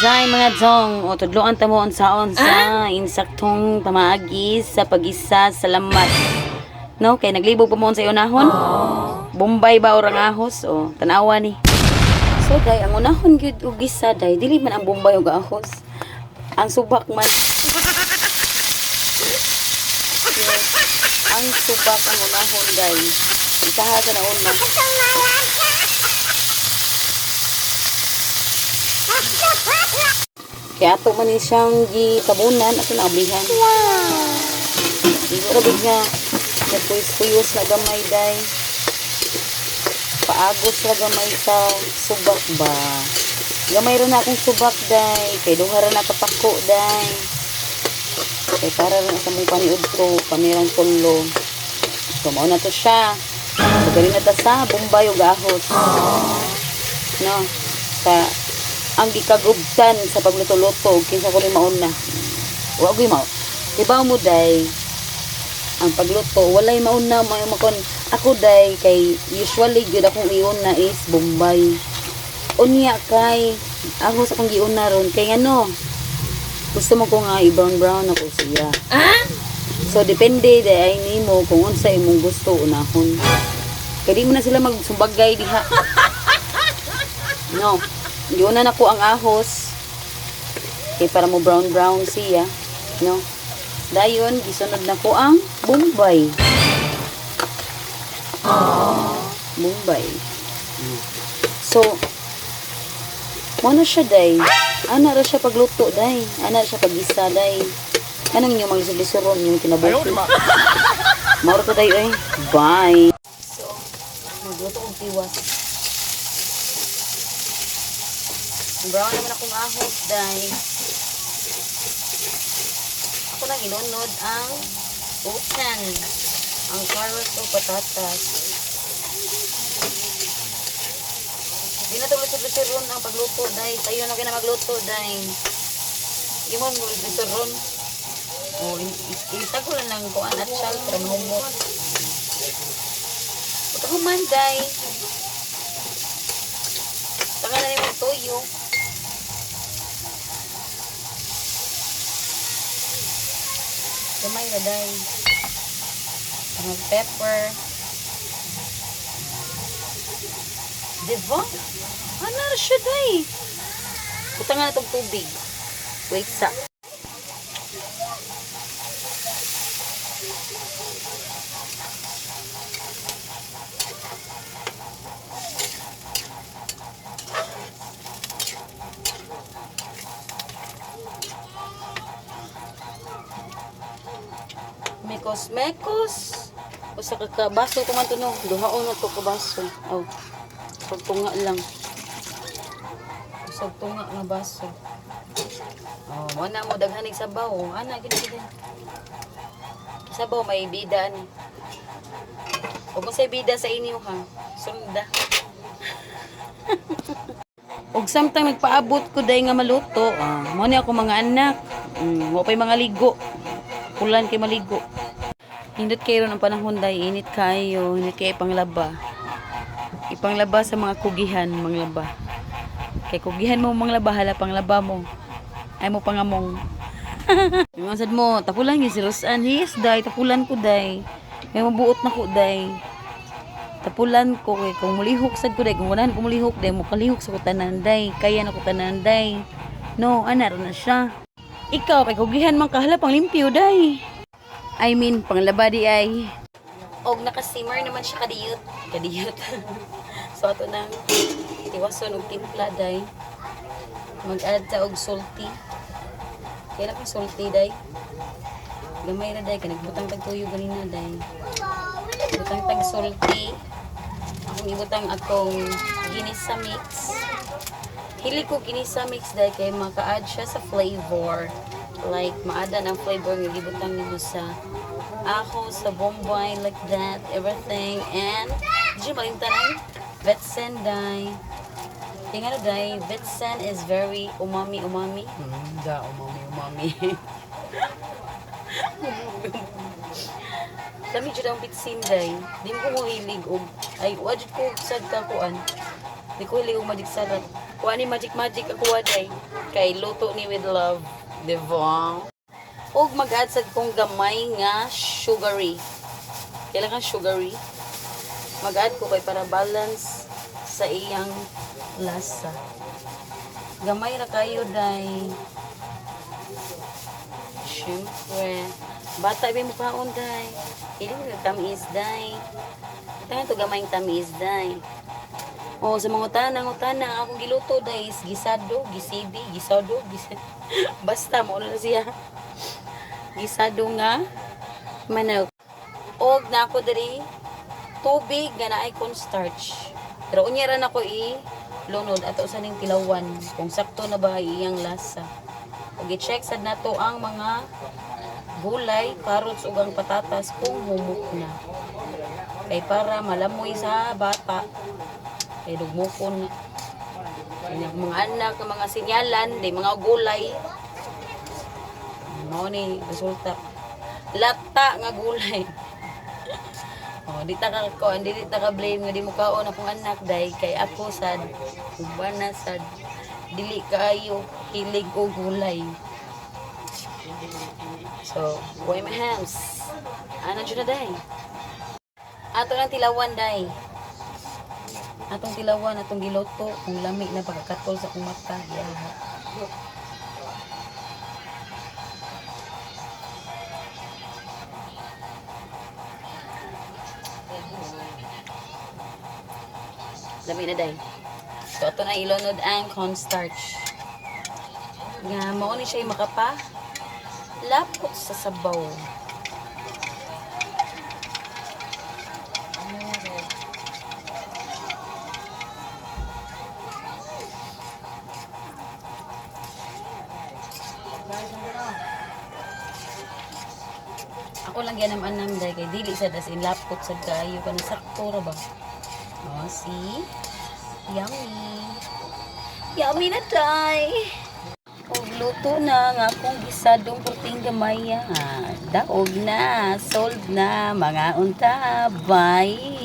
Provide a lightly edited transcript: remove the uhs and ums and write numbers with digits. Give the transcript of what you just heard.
Day mga dong, o tudloan ta mo unsaon sa insaktong pamaagis sa pag-isa sa lamat. No, kay naglibog pa mo sa unahon. Bombay ba orang ahos o tanawa ni. So day ang unahon gyud og gisa day dili man ang bombay ug ahos. Ang subak man. Yes. Ang subak ang unahon day. Pagkaha sa nauna. Kaya ato man ni siyang gitabunan at naablihan. Wow! Siguro nga nagpuyos-puyos na gamay day. Paagos na gamay sa subak ba. Gamay rin akong subak day. Kay duha rin nakapako day. Kay para rin sa mong paniudto, kamirang tulo. So mao na to siya. So gali na ta sa Bombay ug ahos. No? Sa ang gikagubtan sa pagluto-luto kinsa ko ni mauna. Wa gyud mao. Diba mo day ang pagluto walay mauna mo makon ako day kay usually gyud akong iuna is Bombay. Unya kay ako sa akong giuna ron kay ano gusto mo ko nga i-brown ako siya. So depende day nimo kung unsa imong gusto unahon. Kay di mo na sila magsumbagay diha. No. Giuna na ko ang ahos. Kay para mo brown siya, no? Dayon gisunod na ko ang Bombay. Bombay. So mo na siya day. Ana ra siya pagluto day. Ana siya paggisa day. Kanang inyo maglisulisuron yung kinabuhi. Mao to day oy. Bye. So magluto og tiwas. Brown naman akong ahos dahil ako lang inunod ang utan, ang carrot o patatas. Di na ito lusod-lusuron ang pagluto dahil tayo na kayo na magluto dahil hindi mo lusod-lusuron o ilitag ko lang ng kuan at sal para mahumot. Ito human dahil tanga na rin mong toyo. Gamay na day. Ang pepper. Diba? Ano na siya day? Puta nga na itong tubig. Wait sa. Mekos. Usa ka baso ko man to no. Duhaon na to ka baso. Oh. Pagtunga lang. Usag tunga nga baso. Oh, mo na mo daghanig sabaw. Ana gid. Sabaw may bida ni. Ug say bida sa inyo ha. Sunda. Og samtang nagpaabot ko day nga maluto. Mo ni ako mga anak. Wa pay mga ligo. Kulan kay maligo. Hindot kayo ng panahon day, init kayo, hindi kayo ipanglaba. Ipanglaba sa mga kugihan, manglaba. Kay kugihan mo manglaba, hala panglaba mo. Ay mo pangamong. Yung sad mo, tapulan yung si Rosan. Yes, day, tapulan ko day. May mabuot na ko day. Tapulan ko, kay kung mulihok sad ko day, kung wala ko mulihok day, mukalihok sa kutanan day. Kaya na kutanan day. No, anar na siya. Ikaw, kay kugihan man kahala pang limpyo day. I mean, panglaba di ay. Og naka-simmer naman siya kadiyot. So ato nang tiwason og timpla day. Mag-add ta og salty. Kailan ka salty day? Gamay ra day kay nagbutang tag tuyo ganina day. Butang tag salty. Akong ibutang akong ginisa mix. Hili ko ginisa mix day kay maka-add siya sa flavor. Like maada ang flavor nga gibutang nimo sa ahos, sa Bombay, like that, everything. And did you malintanan? Vetsen day. Tingnan day, Vetsen is very umami. Umami. Dami jud ang bitsin day. Di mo ko hilig og ay wajud ko sad ka kuan. Di ko hilig og magic salad. Kuan ni magic ako day. kay luto ni with love, di ba? Ug mag-add sad kong gamay nga sugary. Kailangan sugary. Mag-add ko kay para balance sa iyang lasa. Gamay ra kayo day. Siyempre, bata ba mo kaon day? Hindi mo tamis day. Tangan to gamay tamis day. O sa mga utana akong giluto day is gisado, gisibi, gisado, basta mo na siya. Gisado nga manok. Og na ako diri tubig nga naay cornstarch. Pero unya ra nako lunod ato sa ning tilawan kung sakto na ba iyang lasa. Og i-check sad nato ang mga gulay, carrots ug ang patatas kung humok na. Kay para malamoy sa bata. Kay dugmokon na. Kanyang mga anak, mga sinyalan, di mga gulay. Mao ni resulta. Lata nga gulay. Di ta ka blame nga di mo kaon akong anak day kay ako sad ubana sad dili kaayo hilig og gulay. So, boy my hams. Ano jud na day? Ato lang tilawan day. Atong tilawan, atong giloto, kung lami na pagkakatol sa akong mata. Lami na day. So, ito na ilunod ang cornstarch. Nga, mao ni siya makapa. Lapot sa sabaw. Ako lang ganaman nang day kay dili sa das in lapot sa kayo kana sakto ra ba. Oh, see? Yummy. Yummy na day. Og luto na nga akong gisadong puting gamay. Daog na, sold na mga unta. Bye.